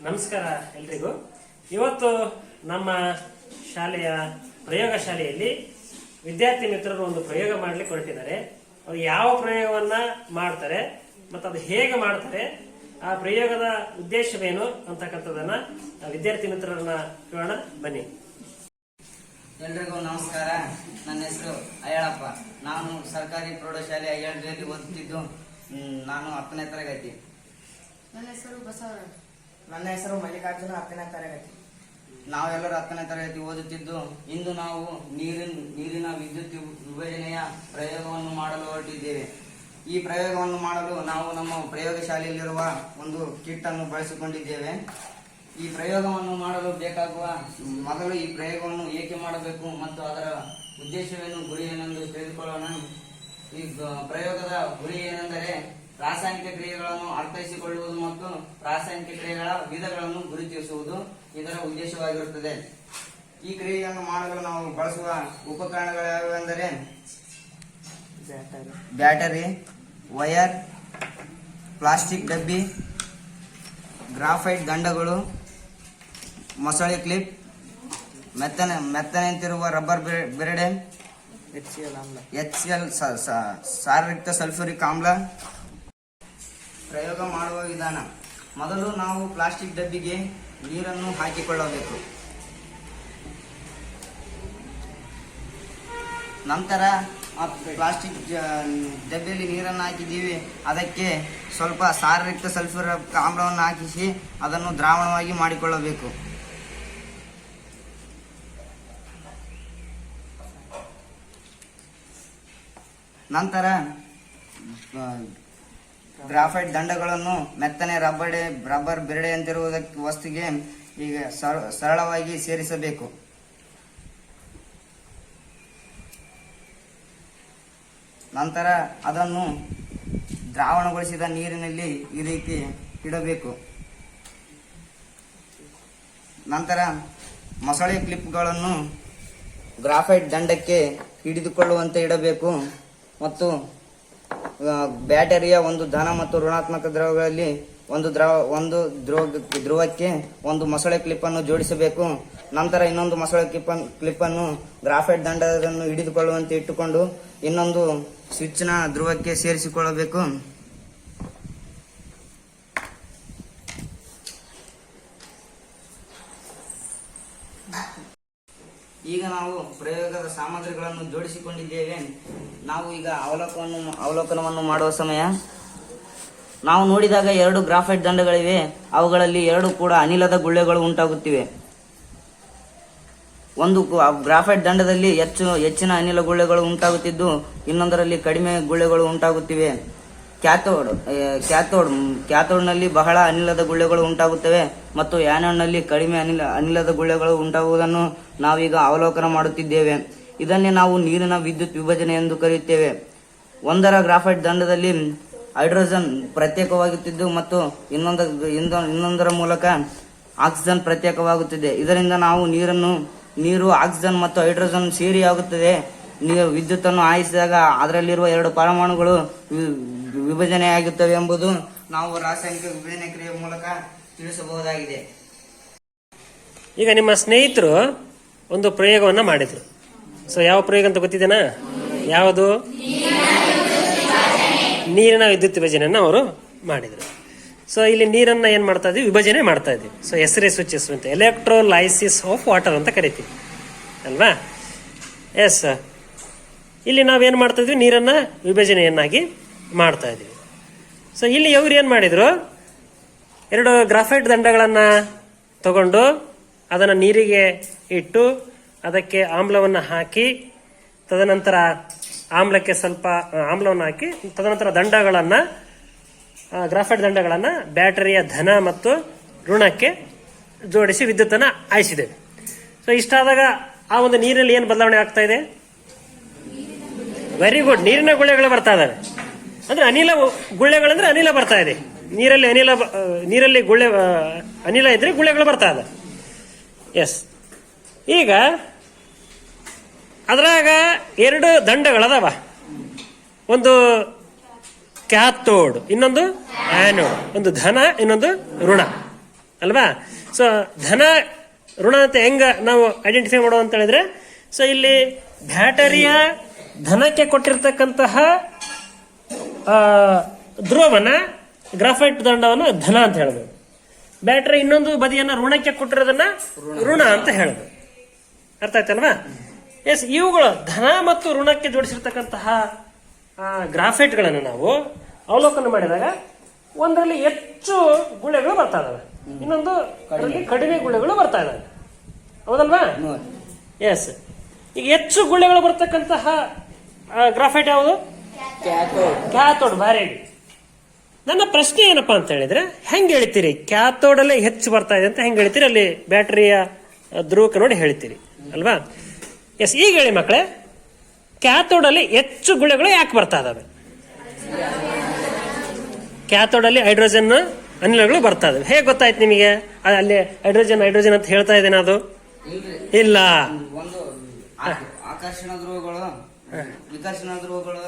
ನಮಸ್ಕಾರ ಎಲ್ರಿಗೂ. ಇವತ್ತು ನಮ್ಮ ಶಾಲೆಯ ಪ್ರಯೋಗ ಶಾಲೆಯಲ್ಲಿ ವಿದ್ಯಾರ್ಥಿ ಮಿತ್ರರು ಒಂದು ಪ್ರಯೋಗ ಮಾಡ್ಲಿಕ್ಕೆ ಹೊರಟಿದ್ದಾರೆ. ಅವ್ರು ಯಾವ ಪ್ರಯೋಗವನ್ನ ಮಾಡ್ತಾರೆ ಮತ್ತು ಅದು ಹೇಗೆ ಮಾಡ್ತಾರೆ, ಆ ಪ್ರಯೋಗದ ಉದ್ದೇಶವೇನು ಅಂತಕ್ಕಂಥದನ್ನ ವಿದ್ಯಾರ್ಥಿ ಮಿತ್ರರನ್ನ ಕೇಳೋಣ ಬನ್ನಿ. ಎಲ್ರಿಗೂ ನಮಸ್ಕಾರ. ನನ್ನ ಹೆಸರು ಅಯ್ಯಳಪ್ಪ. ನಾನು ಸರ್ಕಾರಿ ಪ್ರೌಢಶಾಲೆ ಅಯ್ಯಳ್ಳಿಯಲ್ಲಿ ಓದುತ್ತಿದ್ದು ನಾನು 10ನೇ ತರಗತಿ. ನನ್ನ ಹೆಸರು ಬಸವರಾಜ್. ನನ್ನ ಹೆಸರು ಮಲ್ಲಿಕಾರ್ಜುನ, 10ನೇ ತರಗತಿ. ನಾವೆಲ್ಲರೂ 10ನೇ ತರಗತಿ ಓದುತ್ತಿದ್ದು ಇಂದು ನಾವು ನೀರಿನ ವಿದ್ಯುತ್ ವಿಭಜನೆಯ ಪ್ರಯೋಗವನ್ನು ಮಾಡಲು ಹೊರಟಿದ್ದೇವೆ. ಈ ಪ್ರಯೋಗವನ್ನು ಮಾಡಲು ನಾವು ನಮ್ಮ ಪ್ರಯೋಗಶಾಲೆಯಲ್ಲಿರುವ ಒಂದು ಕಿಟ್ ಅನ್ನು ಬಳಸಿಕೊಂಡಿದ್ದೇವೆ. ಈ ಪ್ರಯೋಗವನ್ನು ಮಾಡಲು ಬೇಕಾಗುವ ಮೊದಲು ಈ ಪ್ರಯೋಗವನ್ನು ಏಕೆ ಮಾಡಬೇಕು ಮತ್ತು ಅದರ ಉದ್ದೇಶವೇನು, ಗುರಿ ಏನೆಂದು ತಿಳಿದುಕೊಳ್ಳೋಣ. ಈ ಪ್ರಯೋಗದ ಗುರಿ ಏನೆಂದರೆ ರಾಸಾಯನಿಕ ಕ್ರಿಯೆಗಳನ್ನು ಅರ್ಥೈಸಿಕೊಳ್ಳುವುದು ಮತ್ತು ರಾಸಾಯನಿಕ ಕ್ರಿಯೆಗಳ ವಿಧಗಳನ್ನು ಗುರುತಿಸುವುದು ಇದರ ಉದ್ದೇಶವಾಗಿರುತ್ತದೆ. ಈ ಕ್ರಿಯೆಯನ್ನು ಮಾಡಲು ನಾವು ಬಳಸುವ ಉಪಕರಣಗಳು ಯಾವುವೆಂದರೆ ಬ್ಯಾಟರಿ, ವೈರ್, ಪ್ಲಾಸ್ಟಿಕ್ ಡಬ್ಬಿ, ಗ್ರಾಫೈಟ್ ದಂಡಗಳು, ಮೊಸಳೆ ಕ್ಲಿಪ್, ಮೆತ್ತನೆಂತಿರುವ ರಬ್ಬರ್ ಬೆರಡೆ, HCl ಸಾರಯುಕ್ತ ಸಲ್ಫ್ಯೂರಿಕ್ ಆಮ್ಲ. ಪ್ರಯೋಗ ಮಾಡುವ ವಿಧಾನ: ಮೊದಲು ನಾವು ಪ್ಲಾಸ್ಟಿಕ್ ಡಬ್ಬಿಗೆ ನೀರನ್ನು ಹಾಕಿಕೊಳ್ಳಬೇಕು. ನಂತರ ಆ ಪ್ಲಾಸ್ಟಿಕ್ ಡಬ್ಬಿಯಲ್ಲಿ ನೀರನ್ನು ಹಾಕಿದ್ದೀವಿ, ಅದಕ್ಕೆ ಸ್ವಲ್ಪ ಸಾರಯುಕ್ತ ಸಲ್ಫ್ಯೂರಿಕ್ ಆಮ್ಲವನ್ನು ಹಾಕಿಸಿ ಅದನ್ನು ದ್ರಾವಣವಾಗಿ ಮಾಡಿಕೊಳ್ಳಬೇಕು. ನಂತರ ಗ್ರಾಫೈಟ್ ದಂಡಗಳನ್ನು ಮೆತ್ತನೆ ರಬ್ಬರ್ ಬೆರಡೆಯಂತಿರುವುದಕ್ಕೆ ವಸ್ತುಗೆ ಈಗ ಸರಳವಾಗಿ ಸೇರಿಸಬೇಕು. ನಂತರ ಅದನ್ನು ದ್ರಾವಣಗೊಳಿಸಿದ ನೀರಿನಲ್ಲಿ ಈ ರೀತಿ ಇಡಬೇಕು. ನಂತರ ಮೊಸಳೆ ಕ್ಲಿಪ್ಗಳನ್ನು ಗ್ರಾಫೈಟ್ ದಂಡಕ್ಕೆ ಹಿಡಿದುಕೊಳ್ಳುವಂತೆ ಇಡಬೇಕು ಮತ್ತು ಬ್ಯಾಟರಿಯ ಒಂದು ಧನ ಮತ್ತು ಋಣಾತ್ಮಕ ದ್ರವಗಳಲ್ಲಿ ಒಂದು ಧ್ರುವಕ್ಕೆ ಒಂದು ಮೊಸಳೆ ಕ್ಲಿಪ್ ಅನ್ನು ಜೋಡಿಸಬೇಕು. ನಂತರ ಇನ್ನೊಂದು ಮೊಸಳೆ ಕ್ಲಿಪ್ ಅನ್ನು ಗ್ರಾಫೈಟ್ ದಂಡವನ್ನು ಹಿಡಿದುಕೊಳ್ಳುವಂತೆ ಇಟ್ಟುಕೊಂಡು ಇನ್ನೊಂದು ಸ್ವಿಚ್ನ ಧ್ರುವಕ್ಕೆ ಸೇರಿಸಿಕೊಳ್ಳಬೇಕು. ಈಗ ನಾವು ಪ್ರಯೋಗದ ಸಾಮಗ್ರಿಗಳನ್ನು ಜೋಡಿಸಿಕೊಂಡಿದ್ದೇವೆ. ನಾವು ಈಗ ಅವಲೋಕನವನ್ನು ಮಾಡುವ ಸಮಯ. ನಾವು ನೋಡಿದಾಗ 2 ಗ್ರಾಫೈಟ್ ದಂಡಗಳಿವೆ. ಅವುಗಳಲ್ಲಿ 2 ಕೂಡ ಅನಿಲದ ಗುಳ್ಳೆಗಳು ಉಂಟಾಗುತ್ತಿವೆ. ಒಂದು ಗ್ರಾಫೈಟ್ ದಂಡದಲ್ಲಿ ಹೆಚ್ಚಿನ ಅನಿಲ ಗುಳ್ಳೆಗಳು ಉಂಟಾಗುತ್ತಿದ್ದು ಇನ್ನೊಂದರಲ್ಲಿ ಕಡಿಮೆ ಗುಳ್ಳೆಗಳು ಉಂಟಾಗುತ್ತಿವೆ. ಕ್ಯಾಥೋಡ್ನಲ್ಲಿ ಬಹಳ ಅನಿಲದ ಗುಳ್ಳೆಗಳು ಉಂಟಾಗುತ್ತವೆ ಮತ್ತು ಆ್ಯನೋಡ್ನಲ್ಲಿ ಕಡಿಮೆ ಅನಿಲದ ಗುಳ್ಳೆಗಳು ಉಂಟಾಗುವುದನ್ನು ನಾವೀಗ ಅವಲೋಕನ ಮಾಡುತ್ತಿದ್ದೇವೆ. ಇದನ್ನೇ ನಾವು ನೀರಿನ ವಿದ್ಯುತ್ ವಿಭಜನೆ ಎಂದು ಕರೆಯುತ್ತೇವೆ. ಒಂದರ ಗ್ರಾಫೈಟ್ ದಂಡದಲ್ಲಿ ಹೈಡ್ರೋಜನ್ ಪ್ರತ್ಯೇಕವಾಗುತ್ತಿದ್ದು ಮತ್ತು ಇನ್ನೊಂದರ ಮೂಲಕ ಆಕ್ಸಿಜನ್ ಪ್ರತ್ಯೇಕವಾಗುತ್ತಿದೆ. ಇದರಿಂದ ನಾವು ನೀರು ಆಕ್ಸಿಜನ್ ಮತ್ತು ಹೈಡ್ರೋಜನ್ ಸೇರಿ ಆಗುತ್ತದೆ. ವಿದ್ಯುತ್ತನ್ನು ಹಾಯಿಸಿದಾಗ ಅದರಲ್ಲಿರುವ 2 ಪರಮಾಣುಗಳು ವಿಭಜನೆಯಾಗುತ್ತವೆ ಎಂಬುದು ನಾವು ರಾಸಾಯನಿಕ ವಿಭಜನೆ ಕ್ರಿಯೆ ಮೂಲಕ ತಿಳಿಸಬಹುದಾಗಿದೆ. ಈಗ ನಿಮ್ಮ ಸ್ನೇಹಿತರು ಒಂದು ಪ್ರಯೋಗವನ್ನ ಮಾಡಿದ್ರು. ಸೊ ಯಾವ ಪ್ರಯೋಗ ಅಂತ ಗೊತ್ತಿದೆನಾ? ಯಾವುದು? ನೀರಿನ ವಿದ್ಯುತ್ ವಿಭಜನೆಯನ್ನ ಅವರು ಮಾಡಿದ್ರು. ಸೊ ಇಲ್ಲಿ ನೀರನ್ನ ಏನ್ ಮಾಡ್ತಾ ಇದ್ವಿ? ವಿಭಜನೆ ಮಾಡ್ತಾ ಇದ್ವಿ. ಸೊ ಹೆಸರೇ ಸೂಚಿಸುವಂತೆ ಎಲೆಕ್ಟ್ರೋಲೈಸಿಸ್ ಆಫ್ ವಾಟರ್ ಅಂತ ಕರಿತೀವಿ ಅಲ್ವಾ? ಎಸ್, ಇಲ್ಲಿ ನಾವೇನ್ ಮಾಡ್ತಾ ಇದ್ವಿ? ನೀರನ್ನ ವಿಭಜನೆಯನ್ನಾಗಿ ಮಾಡ್ತಾ ಇದ್ವಿ. ಸೊ ಇಲ್ಲಿ ಇವ್ರು ಏನ್ ಮಾಡಿದ್ರು? 2 ಗ್ರಾಫೈಟ್ ದಂಡಗಳನ್ನ ತಗೊಂಡು ಅದನ್ನ ನೀರಿಗೆ ಇಟ್ಟು ಅದಕ್ಕೆ ಆಮ್ಲವನ್ನು ಹಾಕಿ ತದನಂತರ ಆಮ್ಲಕ್ಕೆ ಸ್ವಲ್ಪ ಆಮ್ಲವನ್ನು ಹಾಕಿ ತದನಂತರ ಗ್ರಾಫೈಟ್ ದಂಡಗಳನ್ನ ಬ್ಯಾಟರಿಯ ಧನ ಮತ್ತು ಋಣಕ್ಕೆ ಜೋಡಿಸಿ ವಿದ್ಯುತ್ತನ್ನು ಹಾಯಿಸಿದ್ದೇವೆ. ಸೊ ಇಷ್ಟಾದಾಗ ಆ ಒಂದು ನೀರಿನಲ್ಲಿ ಏನು ಬದಲಾವಣೆ ಆಗ್ತಾ ಇದೆ? ವೆರಿ ಗುಡ್, ನೀರಿನ ಗುಳ್ಳೆಗಳು ಬರ್ತಾ ಇದಾವೆ. ಅಂದ್ರೆ ಅನಿಲ ಗುಳ್ಳೆಗಳಂದ್ರೆ ಅನಿಲ ಬರ್ತಾ ಇದೆ. ನೀರಲ್ಲಿ ಅನಿಲ ಇದ್ರೆ ಗುಳ್ಳೆಗಳು ಬರ್ತಾ ಇದೆ. ಎಸ್, ಈಗ ಅದ್ರಾಗ 2 ದಂಡಗಳದಾವ. ಒಂದು ಕ್ಯಾಥೋಡ್, ಇನ್ನೊಂದು ಆ್ಯನೋಡ್. ಒಂದು ಧನ, ಇನ್ನೊಂದು ಋಣ. ಅಲ್ವಾ? ಸೊ ಧನ ಋಣ ಅಂತ ಹೆಂಗ ನಾವು ಐಡೆಂಟಿಫೈ ಮಾಡುವ ಅಂತ ಹೇಳಿದ್ರೆ, ಸೊ ಇಲ್ಲಿ ಬ್ಯಾಟರಿಯ ಧನಕ್ಕೆ ಕೊಟ್ಟಿರ್ತಕ್ಕಂತಹ ಧ್ರುವವನ್ನ ಗ್ರಾಫೈಟ್ ದಂಡವನ್ನು ಧನ ಅಂತ ಹೇಳ್ಬೋದು. ಬ್ಯಾಟರಿ ಇನ್ನೊಂದು ಬದಿಯನ್ನ ಋಣಕ್ಕೆ ಕೊಟ್ಟಿರೋದನ್ನ ಋಣ ಅಂತ ಹೇಳ್ಬೋದು. ಅರ್ಥ ಆಯ್ತಲ್ವಾ? ಎಸ್, ಇವುಗಳು ಧನ ಮತ್ತು ಋಣಕ್ಕೆ ಜೋಡಿಸಿರ್ತಕ್ಕಂತಹ ಗ್ರಾಫೈಟ್ಗಳನ್ನು ನಾವು ಅವಲೋಕನ ಮಾಡಿದಾಗ ಒಂದರಲ್ಲಿ ಹೆಚ್ಚು ಗುಳೆಗಳು ಬರ್ತಾ ಇದಾವೆ, ಇನ್ನೊಂದು ಕಡಿಮೆ ಗುಳೆಗಳು ಬರ್ತಾ ಇದಾವೆ. ಹೌದಲ್ವಾ? ಎಸ್. ಈಗ ಹೆಚ್ಚು ಗುಳೆಗಳು ಬರ್ತಕ್ಕಂತಹ ಗ್ರಾಫೈಟ್ ಯಾವುದು? ಕ್ಯಾಥೋಡ್. ಭಾರಿ. ನನ್ನ ಪ್ರಶ್ನೆ ಏನಪ್ಪಾ ಅಂತ ಹೇಳಿದ್ರೆ, ಹೆಂಗ್ ಹೇಳ್ತೀರಿ ಕ್ಯಾಥೋಡ್ ಅಲ್ಲೇ ಹೆಚ್ಚು ಬರ್ತಾ ಇದೆ ಅಂತ ಹೆಂಗ್ ಹೇಳ್ತೀರಿ? ಅಲ್ಲಿ ಬ್ಯಾಟರಿಯ ಧ್ರುವಕ್ಕೆ ನೋಡಿ ಹೇಳ್ತೀರಿ ಅಲ್ವಾ? ಎಸ್. ಈಗ ಹೇಳಿ ಮಕ್ಕಳೇ, ಕ್ಯಾಥೋಡ್ ಅಲ್ಲಿ ಹೆಚ್ಚು ಗುಳೆಗಳು ಯಾಕೆ ಬರ್ತಾ ಇದಾವೆ? ಕ್ಯಾಥೋಡ್ ಅಲ್ಲಿ ಹೈಡ್ರೋಜನ್ ಅನಿಲಗಳು ಬರ್ತಾ ಇದಾವೆ. ಹೇಗೆ ಗೊತ್ತಾಯ್ತು ನಿಮಗೆ? ಅಲ್ಲಿ ಹೈಡ್ರೋಜನ್ ಅಂತ ಹೇಳ್ತಾ ಇದ್ದೇನೆ ಅದು ಇಲ್ಲ. ಒಂದು ಆಕರ್ಷಣ ಧ್ರುವಗಳು, ವಿಕರ್ಷಣ ಧ್ರುವಗಳು,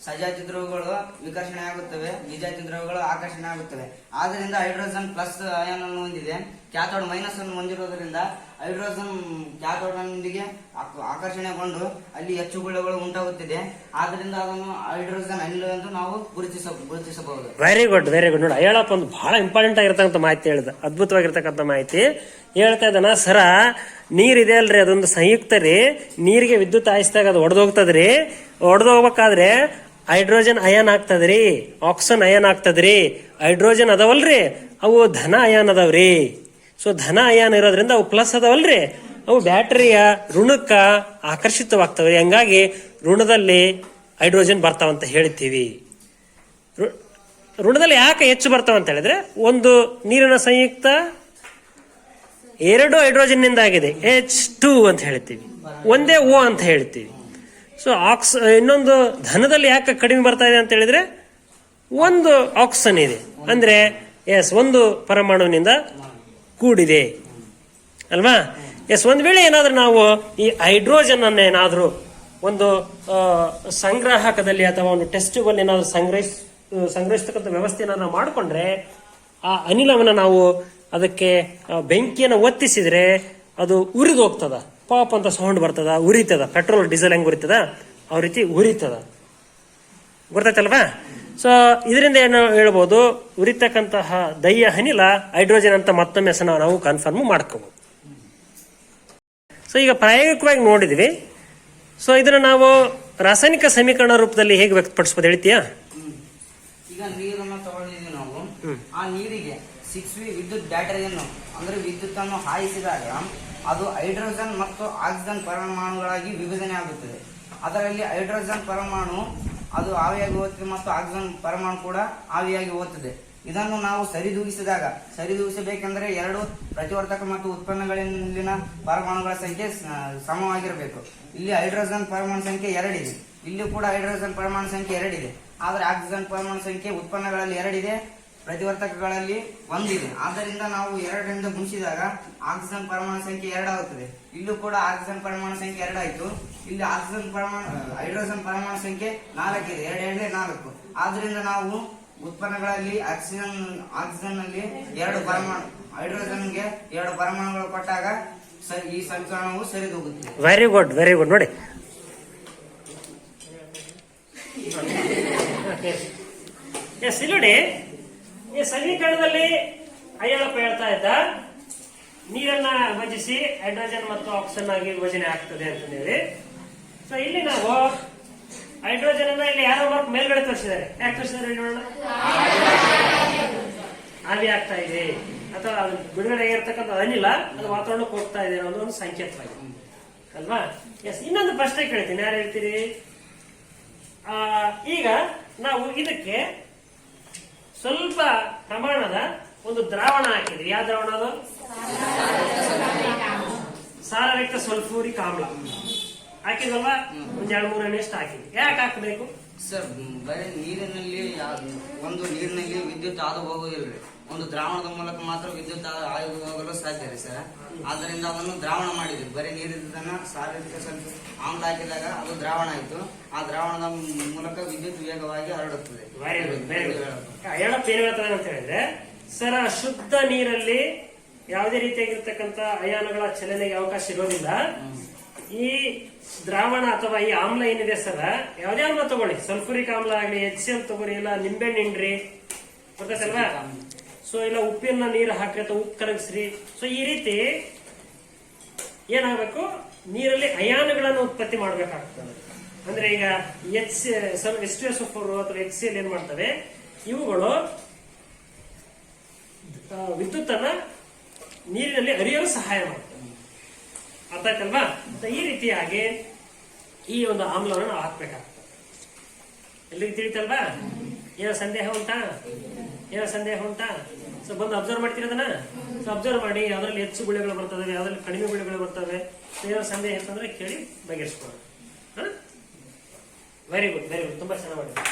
ಸಜಾತಿ ಧ್ರುವಗಳು ವಿಕರ್ಷಣೆ ಆಗುತ್ತವೆ, ವಿಜಾತಿ ಧ್ರುವಗಳು ಆಕರ್ಷಣೆ ಆಗುತ್ತವೆ. ಆದ್ರಿಂದ ಹೈಡ್ರೋಜನ್ ಪ್ಲಸ್ ಅಯಾನ್ ಅನ್ನು ಹೊಂದಿದೆ, ಕ್ಯಾಥೋಡ್ ಮೈನಸ್ ಅನ್ನು ಹೊಂದಿರೋದ್ರಿಂದ ಹೈಡ್ರೋಜನ್ ಕ್ಯಾಥೋಡ್ ನೊಂದಿಗೆ ಆಕರ್ಷಣೆಗೊಂಡು ಅಲ್ಲಿ ಹೆಚ್ಚು ಗುಳೆಗಳು ಉಂಟಾಗುತ್ತಿದೆ. ಆದ್ರಿಂದ ಅದನ್ನು ಹೈಡ್ರೋಜನ್ ಅನಿಲ ಎಂದು ನಾವು ಗುರುತಿಸಬಹುದು. Very good, very good. ನೋಡಿ, ಹೇಳಪ್ಪ ಒಂದು ಬಹಳ ಇಂಪಾರ್ಟೆಂಟ್ ಆಗಿರ್ತಕ್ಕಂಥ ಮಾಹಿತಿ ಹೇಳಿದ, ಅದ್ಭುತವಾಗಿರ್ತಕ್ಕಂಥ ಮಾಹಿತಿ ಹೇಳ್ತಾ ಇದ್ದಾನ. ಸರ, ನೀರಿದೆ ಅಲ್ರಿ, ಅದೊಂದು ಸಂಯುಕ್ತ ರೀ. ನೀರಿಗೆ ವಿದ್ಯುತ್ ಹಾಯಿಸಿದಾಗ ಅದು ಒಡೆದೋಗ್ತದ್ರಿ. ಒಡೆದೋಗ್ಬೇಕಾದ್ರೆ ಹೈಡ್ರೋಜನ್ ಅಯಾನ್ ಆಗ್ತದ್ರಿ, ಆಕ್ಸಿಜನ್ ಅಯಾನ್ ಆಗ್ತದ್ರಿ. ಹೈಡ್ರೋಜನ್ ಅದಾವಲ್ರಿ, ಅವು ಧನ ಅಯಾನ್ ಅದಾವ್ರಿ. ಸೊ ಧನ ಅಯಾನ್ ಇರೋದ್ರಿಂದ ಅವು ಪ್ಲಸ್ ಅದಾವಲ್ರಿ, ಅವು ಬ್ಯಾಟರಿಯ ಋಣಕ್ಕ ಆಕರ್ಷಿತವಾಗ್ತವ್ರಿ. ಹಂಗಾಗಿ ಋಣದಲ್ಲಿ ಹೈಡ್ರೋಜನ್ ಬರ್ತಾವಂತ ಹೇಳ್ತೀವಿ. ಋಣದಲ್ಲಿ ಯಾಕೆ ಹೆಚ್ಚು ಬರ್ತಾವ ಅಂತ ಹೇಳಿದ್ರೆ, ಒಂದು ನೀರಿನ ಸಂಯುಕ್ತ 2 ಹೈಡ್ರೋಜನ್ ನಿಂದ ಆಗಿದೆ, H2 ಅಂತ ಹೇಳ್ತೀವಿ, ಒಂದೇ O ಅಂತ ಹೇಳ್ತೀವಿ. ಸೊ ಇನ್ನೊಂದು ಧನದಲ್ಲಿ ಯಾಕೆ ಕಡಿಮೆ ಬರ್ತಾ ಇದೆ ಅಂತ ಹೇಳಿದ್ರೆ, ಒಂದು ಆಕ್ಸಿಜನ್ ಇದೆ ಅಂದ್ರೆ ಎಸ್, ಒಂದು ಪರಮಾಣುವಿನಿಂದ ಕೂಡಿದೆ ಅಲ್ವಾ? ಎಸ್. ಒಂದ್ ವೇಳೆ ಏನಾದ್ರೂ ನಾವು ಈ ಹೈಡ್ರೋಜನ್ ಅನ್ನ ಏನಾದ್ರೂ ಒಂದು ಸಂಗ್ರಾಹಕದಲ್ಲಿ ಅಥವಾ ಒಂದು ಟೆಸ್ಟ್ ಟ್ಯೂಬ್ ಏನಾದ್ರು ಸಂಗ್ರಹಿಸ್ತಕ್ಕಂಥ ವ್ಯವಸ್ಥೆಯನ್ನ ನಾವು ಮಾಡಿಕೊಂಡ್ರೆ, ಆ ಅನಿಲವನ್ನ ನಾವು ಅದಕ್ಕೆ ಬೆಂಕಿಯನ್ನು ಒತ್ತಿಸಿದ್ರೆ ಅದು ಉರಿದು ಹೋಗ್ತದ, ಪಾಪ್ ಅಂತ ಸೌಂಡ್ ಬರ್ತದ, ಉರಿತದ. ಪೆಟ್ರೋಲ್ ಡೀಸೆಲ್ ಹೆಂಗ್ ಉರಿತದ ಆ ರೀತಿ ಉರಿತದ. ಗೊತ್ತಾಯ್ತಲ್ವಾ? ಸೊ ಇದರಿಂದ ಏನು ಹೇಳ್ಬೋದು, ಉರಿತಕ್ಕಂತಹ ದಹ್ಯ ಅನಿಲ ಹೈಡ್ರೋಜನ್ ಅಂತ ಮತ್ತೊಮ್ಮೆ ಹೆಸರು ನಾವು ಕನ್ಫರ್ಮ್ ಮಾಡ್ಕೋಬಹುದು. ಸೊ ಈಗ ಪ್ರಾಯೋಗಿಕವಾಗಿ ನೋಡಿದ್ವಿ. ಸೊ ಇದನ್ನ ನಾವು ರಾಸಾಯನಿಕ ಸಮೀಕರಣ ರೂಪದಲ್ಲಿ ಹೇಗೆ ವ್ಯಕ್ತಪಡಿಸಬಹುದು ಹೇಳ್ತೀಯಾ? ಈಗ ನೀರನ್ನು ತಗೊಂಡಿದ್ದೀವಿ ನಾವು. ಆ ನೀರಿಗೆ 6V ವಿದ್ಯುತ್ ಬ್ಯಾಟರಿಯನ್ನು ಅಂದ್ರೆ ವಿದ್ಯುತ್ ಅನ್ನು ಹಾಯಿಸಿದಾಗ ಅದು ಹೈಡ್ರೋಜನ್ ಮತ್ತು ಆಕ್ಸಿಜನ್ ಪರಮಾಣುಗಳಾಗಿ ವಿಭಜನೆ ಆಗುತ್ತದೆ. ಅದರಲ್ಲಿ ಹೈಡ್ರೋಜನ್ ಪರಮಾಣು ಅದು ಆವಿಯಾಗಿ ಹೋಗುತ್ತದೆ ಮತ್ತು ಆಕ್ಸಿಜನ್ ಪರಮಾಣು ಕೂಡ ಆವಿಯಾಗಿ ಹೋಗುತ್ತದೆ. ಇದನ್ನು ನಾವು ಸರಿದೂಗಿಸಬೇಕೆಂದರೆ ಎರಡು ಪ್ರತಿವರ್ತಕ ಮತ್ತು ಉತ್ಪನ್ನಗಳಲ್ಲಿನ ಪರಮಾಣುಗಳ ಸಂಖ್ಯೆ ಸಮವಾಗಿರಬೇಕು. ಇಲ್ಲಿ ಹೈಡ್ರೋಜನ್ ಪರಮಾಣು ಸಂಖ್ಯೆ 2 ಇದೆ, ಇಲ್ಲಿ ಕೂಡ ಹೈಡ್ರೋಜನ್ ಪರಮಾಣು ಸಂಖ್ಯೆ 2 ಇದೆ. ಆದರೆ ಆಕ್ಸಿಜನ್ ಪರಮಾಣು ಸಂಖ್ಯೆ ಉತ್ಪನ್ನಗಳಲ್ಲಿ 2 ಇದೆ, ಪ್ರತಿವರ್ತಕಗಳಲ್ಲಿ 1 ಇದೆ. ಆದ್ದರಿಂದ ನಾವು 2ರಿಂದ ಗುಣಿಸಿದಾಗ ಆಕ್ಸಿಜನ್ ಪರಮಾಣು ಸಂಖ್ಯೆ 2 ಆಗುತ್ತದೆ. ಇಲ್ಲೂ ಕೂಡ ಆಕ್ಸಿಜನ್ ಪರಮಾಣು ಸಂಖ್ಯೆ 2 ಆಯಿತು. ಇಲ್ಲಿ ಹೈಡ್ರೋಜನ್ ಪರಮಾಣು ಸಂಖ್ಯೆ 4 ಇದೆ, 2 2 4. ಆದ್ರಿಂದ ನಾವು ಉತ್ಪನ್ನಗಳಲ್ಲಿ ಆಕ್ಸಿಜನ್ ನಲ್ಲಿ 2 ಪರಮಾಣು, ಹೈಡ್ರೋಜನ್ಗೆ 2 ಪರಮಾಣುಗಳು ಕೊಟ್ಟಾಗ ಈ ಸಮೀಕರಣವು ಸರಿದೂಗುತ್ತದೆ. Very good, very good. ನೋಡಿ, ಎಸ್, ಇಲ್ಲಿ ನೋಡಿ, ಈ ಸಮೀಕರಣದಲ್ಲಿ ಅಯ್ಯಳಪ್ಪ ಹೇಳ್ತಾ ಇದ್ದ ನೀರನ್ನ ವಿಭಜಿಸಿ ಹೈಡ್ರೋಜನ್ ಮತ್ತು ಆಕ್ಸಿಜನ್ ಆಗಿ ವಿಭಜನೆ ಆಗ್ತದೆ ಅಂತ ಹೇಳಿ. ಸೊ ಇಲ್ಲಿ ನಾವು ಹೈಡ್ರೋಜನ್ ಅನ್ನ ಇಲ್ಲಿ ಯಾರೋ ಮಾರ್ಕ್ ಮೇಲ್ಗಡೆ ತೋರಿಸಿದ್ದಾರೆ. ಯಾಕೆ ತೋರಿಸಿದ್ದಾರೆ ನೋಡೋಣ? ಆವಿ ಆಗ್ತಾ ಇದೆ ಅಥವಾ ಅದು ಬಿಡುಗಡೆ ಆಗಿರ್ತಕ್ಕಂಥ ಅನಿಲ ಅದು ವಾತಾವರಣಕ್ಕೆ ಹೋಗ್ತಾ ಇದೆ ಅನ್ನೋದು ಒಂದು ಸಂಕೇತವಾಗಿದೆ ಅಲ್ವಾ? ಎಸ್. ಇನ್ನೊಂದು ಪ್ರಶ್ನೆ ಕೇಳ್ತೀನಿ, ಯಾರು ಹೇಳ್ತೀರಿ? ಈಗ ನಾವು ಇದಕ್ಕೆ ಸ್ವಲ್ಪ ಪ್ರಮಾಣದ ಒಂದು ದ್ರಾವಣ ಹಾಕಿದ್ರಿ. ಯಾವ ದ್ರಾವಣ ಅದು? ಸಾರಯುಕ್ತ ಸಲ್ಫೂರಿಕ್ ಆಮ್ಲ ಹಾಕಿದ್ವಲ್ವಾ? ಒಂದ್ 2-3 ಎಣ್ಣೆಷ್ಟು ಹಾಕಿದ್ವಿ. ಯಾಕೆ ಹಾಕಬೇಕು ಸರ್? ಬರೀ ನೀರಿನಲ್ಲಿ ವಿದ್ಯುತ್ ಹಾದು ಹೋಗುದಿಲ್ರಿ, ಒಂದು ದ್ರಾವಣದ ಮೂಲಕ ಮಾತ್ರ ವಿದ್ಯುತ್ ಹಾದು ಹೋಗಲು ಸಾಧ್ಯ ರೀ ಸರ್. ಆದ್ದರಿಂದ ಅದನ್ನು ದ್ರಾವಣ ಮಾಡಿದ್ವಿ. ಬರೀ ನೀರಿದ್ದನ್ನ ಸಾರಯುಕ್ತ ಸಲ್ಫೂರಿಕ್ ಆಮ್ಲ ಹಾಕಿದಾಗ ಅದು ದ್ರಾವಣ ಆಯ್ತು. ಆ ದ್ರಾವಣದ ಮೂಲಕ ವಿದ್ಯುತ್ ವೇಗವಾಗಿ ಹರಡುತ್ತದೆ. ಹೇಳಪ್ಪ ಏನ್ ಹೇಳ್ತದೆ ಅಂತ ಹೇಳಿದ್ರೆ, ಸರ್ ಶುದ್ಧ ನೀರಲ್ಲಿ ಯಾವುದೇ ರೀತಿಯಾಗಿರ್ತಕ್ಕಂಥ ಅಯಾನುಗಳ ಚಲನೆಗೆ ಅವಕಾಶ ಇರೋದಿಲ್ಲ. ಈ ದ್ರಾವಣ ಅಥವಾ ಈ ಆಮ್ಲ ಏನಿದೆ ಸರ್, ಯಾವುದೇ ಆಮ್ಲ ತಗೊಳ್ಳಿ, ಸಲ್ಫುರಿಕ್ ಆಮ್ಲ ಆಗ್ಲಿ, HCl ತಗೋರಿ, ಇಲ್ಲ ನಿಂಬೆಹಣ್ಣು ಹಿಂಡ್ರಿ, ಗೊತ್ತಲ್ವಾ? ಸೊ ಇಲ್ಲ ಉಪ್ಪಿನ ನೀರು ಹಾಕ್ರಿ ಅಥವಾ ಉಪ್ಪು ಕರಗಿಸ್ರಿ. ಸೊ ಈ ರೀತಿ ಏನಾಗಬೇಕು, ನೀರಲ್ಲಿ ಅಯಾನುಗಳನ್ನು ಉತ್ಪತ್ತಿ ಮಾಡಬೇಕಾಗ್ತದೆ. ಅಂದ್ರೆ ಈಗ H2SO4 ಅಥವಾ HCl ಏನ್ ಮಾಡ್ತವೆ, ಇವುಗಳು ವಿದ್ಯುತ್ ಅನ್ನ ನೀರಿನಲ್ಲಿ ಹರಿಯಲು ಸಹಾಯ ಮಾಡ್ತವೆ. ಅರ್ಥ ಆಯ್ತಲ್ವಾ? ಈ ರೀತಿಯಾಗಿ ಈ ಒಂದು ಆಮ್ಲವನ್ನು ನಾವು ಹಾಕ್ಬೇಕಾಗ್ತದೆ. ಎಲ್ಲಿಗೆ ತಿಳಿತಲ್ವಾ? ಏನೋ ಸಂದೇಹ ಉಂಟಾ? ಸೊ ಬಂದು ಅಬ್ಸರ್ವ್ ಮಾಡ್ತೀರ ಅದನ್ನ. ಸೊ ಅಬ್ಸರ್ವ್ ಮಾಡಿ, ಯಾವ್ದ್ರಲ್ಲಿ ಹೆಚ್ಚು ಗುಳಿಗಳು ಬರ್ತವೆ, ಯಾವ್ದ್ರಲ್ಲಿ ಕಡಿಮೆ ಗುಳಿಗಳು ಬರ್ತವೆ. ಏನೋ ಸಂದೇಹ ಇರ್ತಂದ್ರೆ ಕೇಳಿ ಬಗೆಹರಿಸ್ಕೊಳ್ಳೋಣ. ವೆರಿ ಗುಡ್, ತುಂಬಾ ಚೆನ್ನಾಗಿ ಮಾಡಿದ್ರಿ.